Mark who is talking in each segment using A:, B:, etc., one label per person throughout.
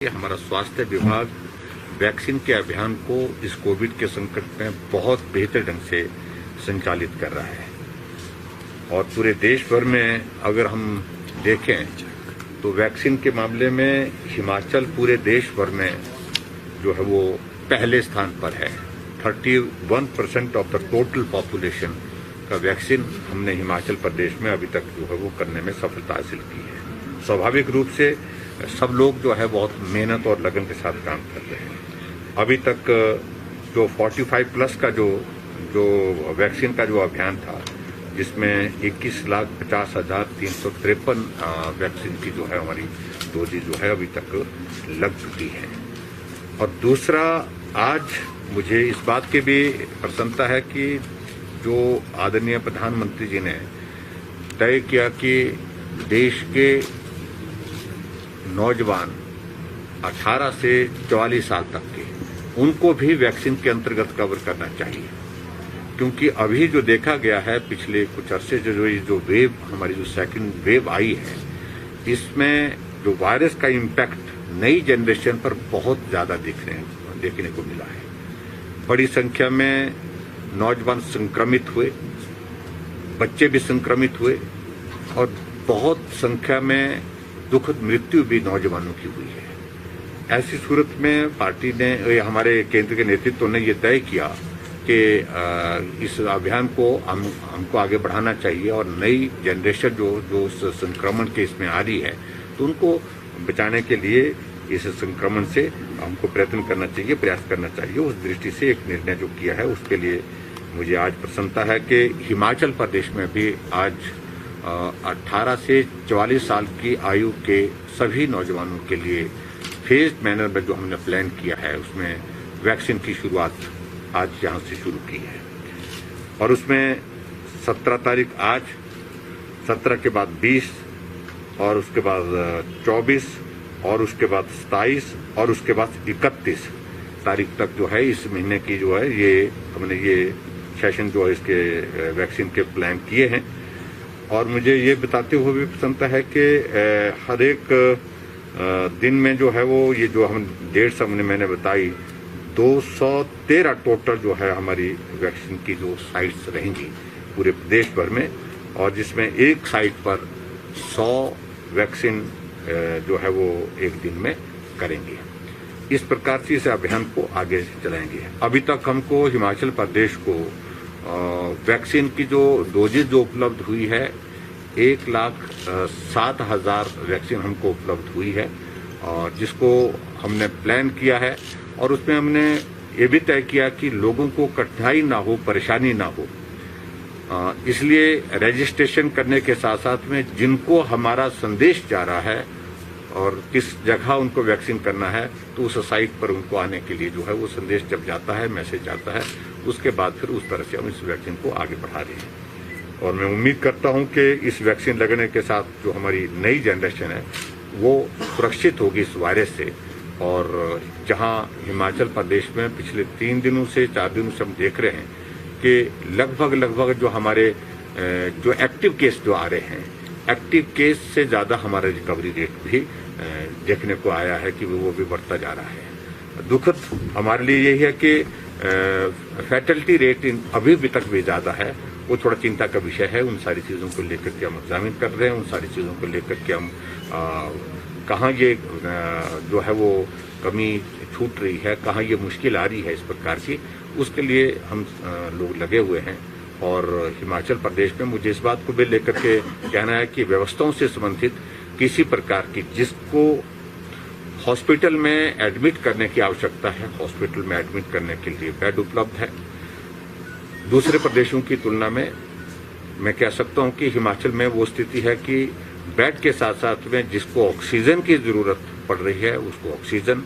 A: हमारा स्वास्थ्य विभाग वैक्सीन के अभियान को इस कोविड के संकट में बहुत बेहतर ढंग से संचालित कर रहा है और पूरे देश भर में अगर हम देखें तो वैक्सीन के मामले में हिमाचल पूरे देश भर में जो है वो पहले स्थान पर है। 31% ऑफ द टोटल पॉपुलेशन का वैक्सीन हमने हिमाचल प्रदेश में अभी तक जो है वो करने में सफलता हासिल की है। स्वाभाविक रूप से सब लोग जो है बहुत मेहनत और लगन के साथ काम कर रहे हैं। अभी तक जो 45 प्लस का जो वैक्सीन का जो अभियान था, जिसमें 21,50,353 वैक्सीन की जो है हमारी डोजेज जो है अभी तक लग चुकी है। और दूसरा, आज मुझे इस बात की भी प्रसन्नता है कि जो आदरणीय प्रधानमंत्री जी ने तय किया कि देश के नौजवान 18 से 44 साल तक के उनको भी वैक्सीन के अंतर्गत कवर करना चाहिए, क्योंकि अभी जो देखा गया है पिछले कुछ अरसे जो वेव हमारी जो सेकंड वेव आई है, इसमें जो वायरस का इम्पैक्ट नई जनरेशन पर बहुत ज्यादा देखने को मिला है। बड़ी संख्या में नौजवान संक्रमित हुए, बच्चे भी संक्रमित हुए और बहुत संख्या में दुखद मृत्यु भी नौजवानों की हुई है। ऐसी सूरत में पार्टी ने, हमारे केंद्र के नेतृत्व ने यह तय किया कि इस अभियान को हमको आगे बढ़ाना चाहिए और नई जनरेशन जो संक्रमण के इसमें आ रही है, तो उनको बचाने के लिए इस संक्रमण से हमको प्रयत्न करना चाहिए, प्रयास करना चाहिए। उस दृष्टि से एक निर्णय जो किया है, उसके लिए मुझे आज प्रसन्नता है कि हिमाचल प्रदेश में भी आज 18 से 44 साल की आयु के सभी नौजवानों के लिए फेज्ड मैनर में जो हमने प्लान किया है, उसमें वैक्सीन की शुरुआत आज यहाँ से शुरू की है। और उसमें 17 तारीख आज, 17 के बाद 20 और उसके बाद 24 और उसके बाद 27 और उसके बाद 31 तारीख तक जो है इस महीने की जो है ये हमने ये सेशन जो है इसके वैक्सीन के प्लान किए हैं। और मुझे ये बताते हुए भी प्रसन्नता है कि हर एक दिन में जो है वो ये जो हम डेट्स मैंने बताई, 213 टोटल जो है हमारी वैक्सीन की जो साइट्स रहेंगी पूरे प्रदेश भर में, और जिसमें एक साइट पर 100 वैक्सीन जो है वो एक दिन में करेंगे। इस प्रकार से इस अभियान को आगे चलाएंगे। अभी तक हमको हिमाचल प्रदेश को वैक्सीन की जो डोजेज जो उपलब्ध हुई है, 1,07,000 वैक्सीन हमको उपलब्ध हुई है, और जिसको हमने प्लान किया है। और उसमें हमने ये भी तय किया कि लोगों को कठिनाई ना हो, परेशानी ना हो, इसलिए रजिस्ट्रेशन करने के साथ साथ में जिनको हमारा संदेश जा रहा है और किस जगह उनको वैक्सीन करना है, तो उस साइट पर उनको आने के लिए जो है वो संदेश जब जाता है, मैसेज आता है, उसके बाद फिर उस तरह से हम इस वैक्सीन को आगे बढ़ा रहे हैं। और मैं उम्मीद करता हूं कि इस वैक्सीन लगने के साथ जो हमारी नई जनरेशन है वो सुरक्षित होगी इस वायरस से। और जहां हिमाचल प्रदेश में पिछले 3 दिनों से 4 दिनों से हम देख रहे हैं कि लगभग जो हमारे जो एक्टिव केस जो आ रहे हैं, एक्टिव केस से ज्यादा हमारा रिकवरी रेट भी देखने को आया है कि वो भी बढ़ता जा रहा है। दुखद हमारे लिए यही है कि फैटलिटी रेट अभी तक भी ज्यादा है, वो थोड़ा चिंता का विषय है। उन सारी चीजों को लेकर के हम एग्जामिन कर रहे हैं, उन सारी चीजों को लेकर के हम कहाँ ये जो है वो कमी छूट रही है, कहाँ ये मुश्किल आ रही है इस प्रकार की, उसके लिए हम लोग लगे हुए हैं। और हिमाचल प्रदेश में मुझे इस बात को भी लेकर के कहना है कि व्यवस्थाओं से संबंधित किसी प्रकार की जिसको हॉस्पिटल में एडमिट करने की आवश्यकता है, हॉस्पिटल में एडमिट करने के लिए बेड उपलब्ध है। दूसरे प्रदेशों की तुलना में मैं कह सकता हूं कि हिमाचल में वो स्थिति है कि बेड के साथ साथ में जिसको ऑक्सीजन की जरूरत पड़ रही है उसको ऑक्सीजन,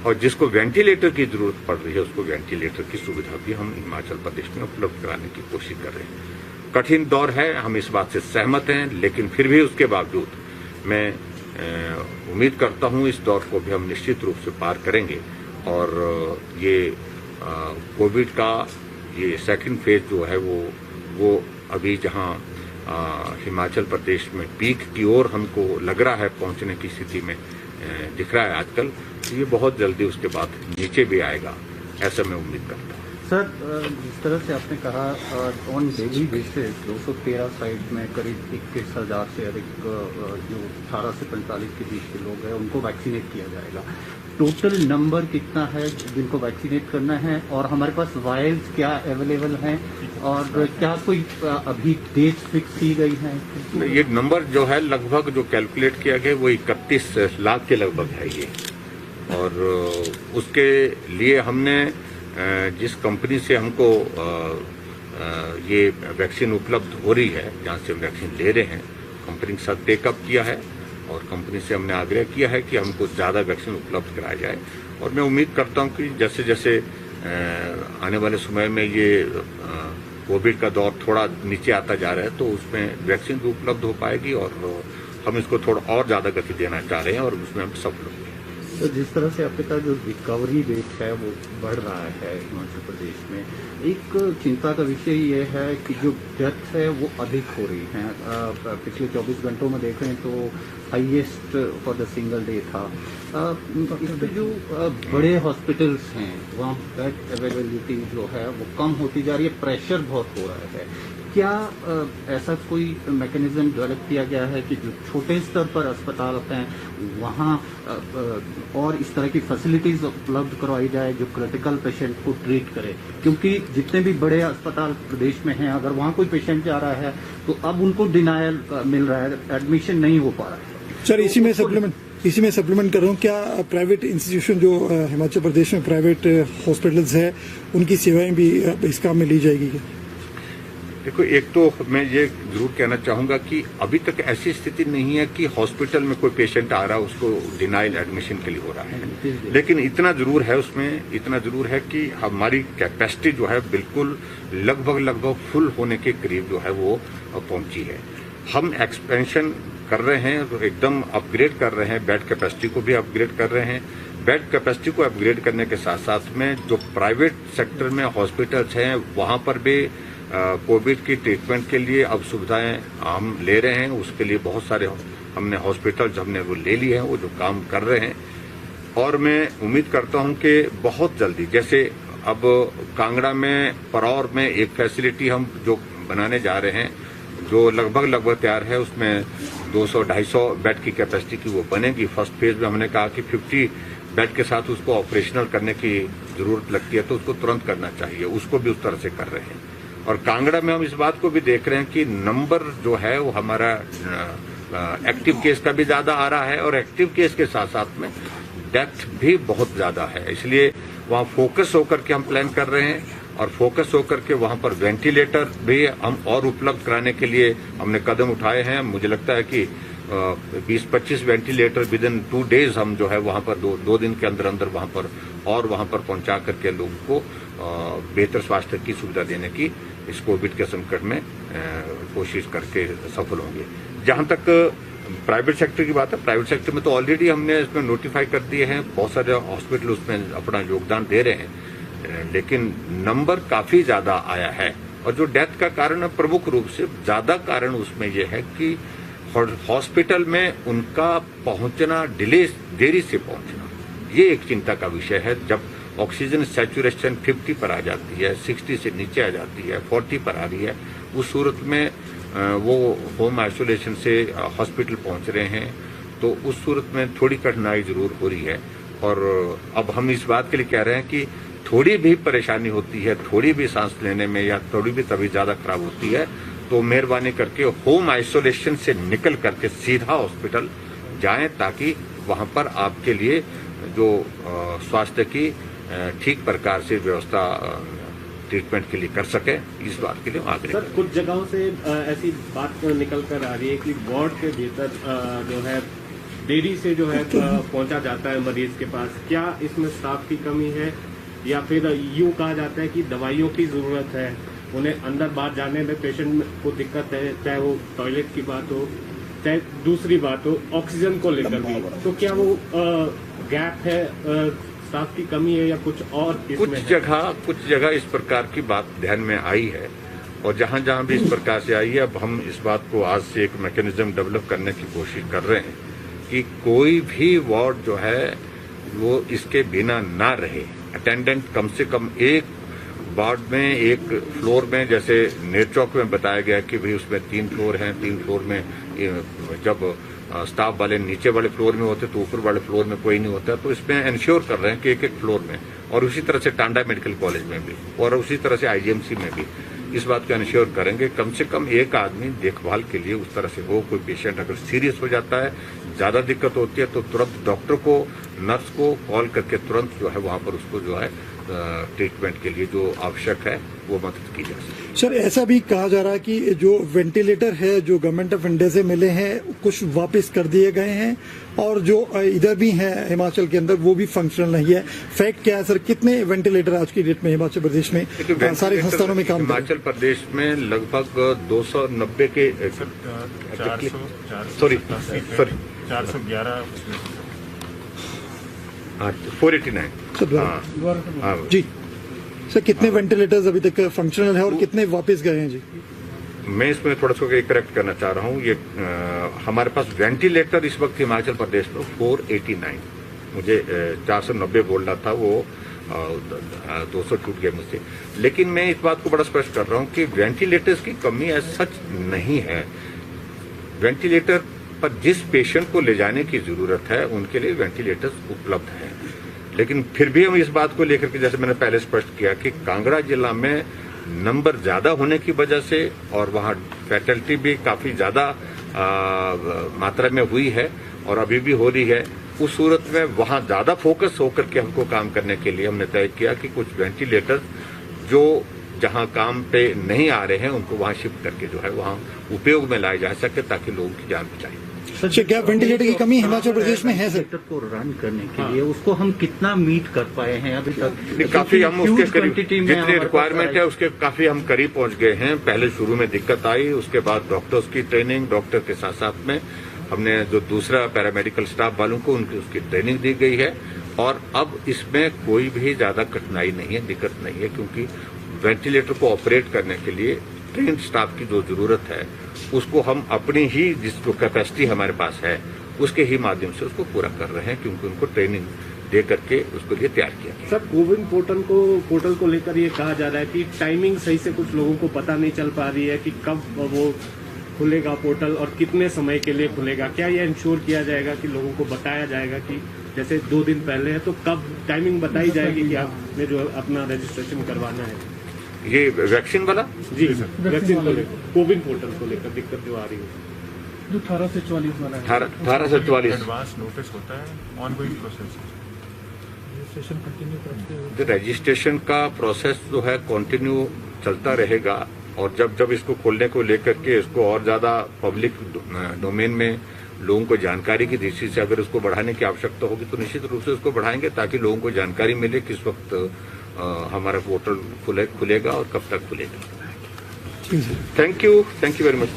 A: और जिसको वेंटिलेटर की जरूरत पड़ रही है उसको वेंटिलेटर की सुविधा भी हम हिमाचल प्रदेश में उपलब्ध कराने की कोशिश कर रहे हैं। कठिन दौर है, हम इस बात से सहमत हैं, लेकिन फिर भी उसके बावजूद मैं उम्मीद करता हूं इस दौर को भी हम निश्चित रूप से पार करेंगे। और ये कोविड का ये सेकंड फेज जो है वो अभी जहां हिमाचल प्रदेश में पीक की ओर हमको लग रहा है पहुंचने की स्थिति में दिख रहा है आजकल, ये बहुत जल्दी उसके बाद नीचे भी आएगा, ऐसा मैं उम्मीद करता हूँ।
B: सर, जिस तरह से आपने कहा ऑन डेली बेसिस 213 साइट में करीब 21,000 से अधिक जो 18 से 45 के बीच के लोग हैं उनको वैक्सीनेट किया जाएगा। टोटल नंबर कितना है जिनको वैक्सीनेट करना है, और हमारे पास वायल्स क्या अवेलेबल हैं, और क्या कोई अभी डेट फिक्स की गई है?
A: ये नंबर जो है लगभग जो कैलकुलेट किया गया वो 31 लाख के लगभग है ये, और उसके लिए हमने जिस कंपनी से हमको ये वैक्सीन उपलब्ध हो रही है, जहाँ से हम वैक्सीन ले रहे हैं, कंपनी के साथ टेकअप किया है और कंपनी से हमने आग्रह किया है कि हमको ज़्यादा वैक्सीन उपलब्ध कराया जाए। और मैं उम्मीद करता हूँ कि जैसे जैसे आने वाले समय में ये कोविड का दौर थोड़ा नीचे आता जा रहा है तो उसमें वैक्सीन भी उपलब्ध हो पाएगी, और हम इसको थोड़ा और ज़्यादा गति देना चाह रहे हैं और उसमें हम सफल होंगे।
B: तो जिस तरह से आपके पास जो रिकवरी रेट है वो बढ़ रहा है हिमाचल प्रदेश में, एक चिंता का विषय ये है कि जो डेथ है वो अधिक हो रही है। पिछले 24 घंटों में देखें तो highest for the single day था। इस पे जो बड़े हॉस्पिटल्स हैं वहाँ बेड अवेलेबिलिटी जो है वो कम होती जा रही है, प्रेशर बहुत हो रहा है। क्या ऐसा कोई मैकेनिज्म डेवलप किया गया है कि जो छोटे स्तर पर अस्पताल हैं वहाँ और इस तरह की फैसिलिटीज उपलब्ध करवाई जाए जो क्रिटिकल पेशेंट को ट्रीट करे? क्योंकि जितने भी बड़े अस्पताल प्रदेश में हैं, अगर वहाँ कोई पेशेंट जा रहा है तो अब उनको डिनायल मिल रहा है, एडमिशन नहीं हो पा रहा है।
C: सर, इसी में सप्लीमेंट कर रहा हूँ, क्या प्राइवेट इंस्टीट्यूशन जो हिमाचल प्रदेश में प्राइवेट हॉस्पिटल्स है उनकी सेवाएं भी इस काम में ली जाएगी क्या?
A: देखो, एक तो मैं ये जरूर कहना चाहूंगा कि अभी तक ऐसी स्थिति नहीं है कि हॉस्पिटल में कोई पेशेंट आ रहा है उसको डिनाइल एडमिशन के लिए हो रहा है, लेकिन इतना जरूर है कि हमारी कैपेसिटी जो है बिल्कुल लगभग फुल होने के करीब जो है वो पहुंची है। हम एक्सपेंशन कर रहे हैं, तो एकदम अपग्रेड कर रहे हैं, बेड कैपेसिटी को भी अपग्रेड कर रहे हैं। बेड कैपेसिटी को अपग्रेड करने के साथ साथ में जो प्राइवेट सेक्टर में हॉस्पिटल्स हैं वहां पर भी कोविड की ट्रीटमेंट के लिए अब सुविधाएं हम ले रहे हैं। उसके लिए बहुत सारे हमने हॉस्पिटल्स हमने वो ले लिए हैं, वो जो काम कर रहे हैं। और मैं उम्मीद करता हूं कि बहुत जल्दी, जैसे अब कांगड़ा में परौर में एक फैसिलिटी हम जो बनाने जा रहे हैं जो लगभग तैयार है, उसमें 200-250 बेड की कैपेसिटी की वो बनेगी। फर्स्ट फेज में हमने कहा कि 50 बेड के साथ उसको ऑपरेशनल करने की जरूरत लगती है तो उसको तुरंत करना चाहिए, उसको भी उस तरह से कर रहे हैं। और कांगड़ा में हम इस बात को भी देख रहे हैं कि नंबर जो है वो हमारा एक्टिव केस का भी ज्यादा आ रहा है और एक्टिव केस के साथ साथ में डेथ भी बहुत ज्यादा है। इसलिए वहाँ फोकस होकर के हम प्लान कर रहे हैं और फोकस होकर के वहाँ पर वेंटिलेटर भी हम और उपलब्ध कराने के लिए हमने कदम उठाए हैं। मुझे लगता है कि 20-25 वेंटिलेटर विद इन 2 डेज हम जो है वहाँ पर दो दिन के अंदर वहाँ पर पहुंचा करके लोगों को बेहतर स्वास्थ्य की सुविधा देने की इस कोविड के संकट में कोशिश करके सफल होंगे। जहां तक प्राइवेट सेक्टर की बात है, प्राइवेट सेक्टर में तो ऑलरेडी हमने इसमें नोटिफाई कर दिए हैं, बहुत सारे हॉस्पिटल उसमें अपना योगदान दे रहे हैं, लेकिन नंबर काफी ज्यादा आया है। और जो डेथ का कारण है, प्रमुख रूप से ज्यादा कारण उसमें यह है कि हॉस्पिटल में उनका पहुंचना देरी से पहुंचना, ये एक चिंता का विषय है। जब ऑक्सीजन सैचुरेशन 50 पर आ जाती है, 60 से नीचे आ जाती है, 40 पर आ रही है, उस सूरत में वो होम आइसोलेशन से हॉस्पिटल पहुंच रहे हैं, तो उस सूरत में थोड़ी कठिनाई जरूर हो रही है। और अब हम इस बात के लिए कह रहे हैं कि थोड़ी भी परेशानी होती है, थोड़ी भी सांस लेने में या थोड़ी भी तबीयत ज्यादा खराब होती है, तो मेहरबानी करके होम आइसोलेशन से निकल करके सीधा हॉस्पिटल जाएं, ताकि वहां पर आपके लिए जो स्वास्थ्य की ठीक प्रकार से व्यवस्था ट्रीटमेंट के लिए कर सके, इस बात के लिए आग्रह।
D: सर, कुछ जगहों से ऐसी बात निकल कर आ रही है कि वार्ड के भीतर जो है देरी से जो है पहुंचा जाता है मरीज के पास। क्या इसमें स्टाफ की कमी है या फिर यूं कहा जाता है कि दवाइयों की जरूरत है, उन्हें अंदर बाहर जाने में पेशेंट को दिक्कत है, चाहे वो टॉयलेट की बात हो चाहे दूसरी बात हो, ऑक्सीजन को लेकर भी, तो क्या वो गैप है, स्टाफ की कमी है या कुछ और?
A: कुछ जगह इस प्रकार की बात ध्यान में आई है और जहां जहां भी इस प्रकार से आई है, अब हम इस बात को आज से एक मैकेनिज्म डेवलप करने की कोशिश कर रहे हैं कि कोई भी वार्ड जो है वो इसके बिना ना रहे। अटेंडेंट कम से कम एक वार्ड में, एक फ्लोर में, जैसे नेरचौक में बताया गया कि भाई उसमें 3 फ्लोर हैं, 3 फ्लोर में जब स्टाफ वाले नीचे वाले फ्लोर में होते तो ऊपर वाले फ्लोर में कोई नहीं होता, तो इसमें इंश्योर कर रहे हैं कि एक एक फ्लोर में, और उसी तरह से टांडा मेडिकल कॉलेज में भी और उसी तरह से आईजीएमसी में भी इस बात को इंश्योर करेंगे कम से कम एक आदमी देखभाल के लिए उस तरह से हो। कोई पेशेंट अगर सीरियस हो जाता है, ज्यादा दिक्कत होती है, तो तुरंत डॉक्टर को, नर्स को कॉल करके तुरंत जो है वहां पर उसको जो है ट्रीटमेंट के लिए जो आवश्यक है वो मदद की जा सकती है।
C: सर, ऐसा भी कहा जा रहा है कि जो वेंटिलेटर है जो गवर्नमेंट ऑफ इंडिया से मिले हैं कुछ वापस कर दिए गए हैं, और जो इधर भी हैं हिमाचल के अंदर वो भी फंक्शनल नहीं है। फैक्ट क्या है सर, कितने वेंटिलेटर आज की डेट में हिमाचल प्रदेश में सारे संस्थानों में काम कर रहे हैं?
A: हिमाचल प्रदेश में लगभग 290 के 489
C: जी सर, कितने वेंटिलेटर्स अभी तक फंक्शनल है और कितने वापस गए हैं? जी,
A: मैं इसमें थोड़ा सा करेक्ट करना चाह रहा हूँ। ये हमारे पास वेंटिलेटर इस वक्त हिमाचल प्रदेश में 489, मुझे 490 बोल रहा था, वो 200 छूट गए मुझसे। लेकिन मैं इस बात को बड़ा स्पष्ट कर रहा हूँ कि वेंटिलेटर्स की कमी एज सच नहीं है। वेंटिलेटर पर जिस पेशेंट को ले जाने की जरूरत है उनके लिए वेंटिलेटर्स उपलब्ध हैं। लेकिन फिर भी हम इस बात को लेकर के, जैसे मैंने पहले स्पष्ट किया कि कांगड़ा जिला में नंबर ज्यादा होने की वजह से और वहां फैटलिटी भी काफी ज्यादा मात्रा में हुई है और अभी भी हो रही है, उस सूरत में वहां ज्यादा फोकस होकर के हमको काम करने के लिए हमने तय किया कि कुछ वेंटिलेटर जो जहां काम पे नहीं आ रहे हैं उनको वहां शिफ्ट करके जो है वहां उपयोग में लाए जा सके ताकि लोगों की जान बचाई।
C: सर, क्या वेंटिलेटर की कमी हिमाचल प्रदेश में है सर?
B: वेंटिलेटर को रन करने के लिए उसको हम कितना मीट कर पाए हैं अभी तक?
A: काफी हम उसके करीब,
B: जितनी
A: जितनी रिक्वायरमेंट है उसके काफी हम करीब पहुंच गए हैं। पहले शुरू में दिक्कत आई, उसके बाद डॉक्टर्स की ट्रेनिंग, डॉक्टर के साथ साथ में हमने जो दूसरा पैरामेडिकल स्टाफ वालों को उनकी उसकी ट्रेनिंग दी गई है, और अब इसमें कोई भी ज्यादा कठिनाई नहीं है, दिक्कत नहीं है, क्योंकि वेंटिलेटर को ऑपरेट करने के लिए ट्रेन स्टाफ की जो जरूरत है उसको हम अपनी ही जिस जो कैपेसिटी हमारे पास है उसके ही माध्यम से उसको पूरा कर रहे हैं, क्योंकि उनको ट्रेनिंग दे करके उसके लिए तैयार किया गया।
D: सर, कोविन पोर्टल को लेकर ये कहा जा रहा है कि टाइमिंग सही से कुछ लोगों को पता नहीं चल पा रही है कि कब वो खुलेगा पोर्टल और कितने समय के लिए खुलेगा। क्या यह इंश्योर किया जाएगा कि लोगों को बताया जाएगा कि जैसे 2 दिन पहले है तो कब टाइमिंग बताई जाएगी कि आपने जो अपना रजिस्ट्रेशन करवाना है?
A: ये वैक्सीन वाला
D: जी, वैक्सीन को लेकर, कोविन पोर्टल को लेकर दिक्कत जो आ रही है
E: जो 18 से 44 वाला है,
A: 18 से 44
F: एडवांस नोटिस होता है, ऑनगोइंग प्रोसेस।
E: रजिस्ट्रेशन कंटिन्यू करते हुए
A: रजिस्ट्रेशन का प्रोसेस जो है कंटिन्यू चलता रहेगा, और जब जब इसको खोलने को लेकर के इसको और ज्यादा पब्लिक डोमेन में लोगों को जानकारी की दृष्टि से अगर उसको बढ़ाने की आवश्यकता होगी तो निश्चित रूप से उसको बढ़ाएंगे ताकि लोगों को जानकारी मिले किस वक्त हमारा पोर्टल खुलेगा और कब तक खुलेगा। Thank you very much.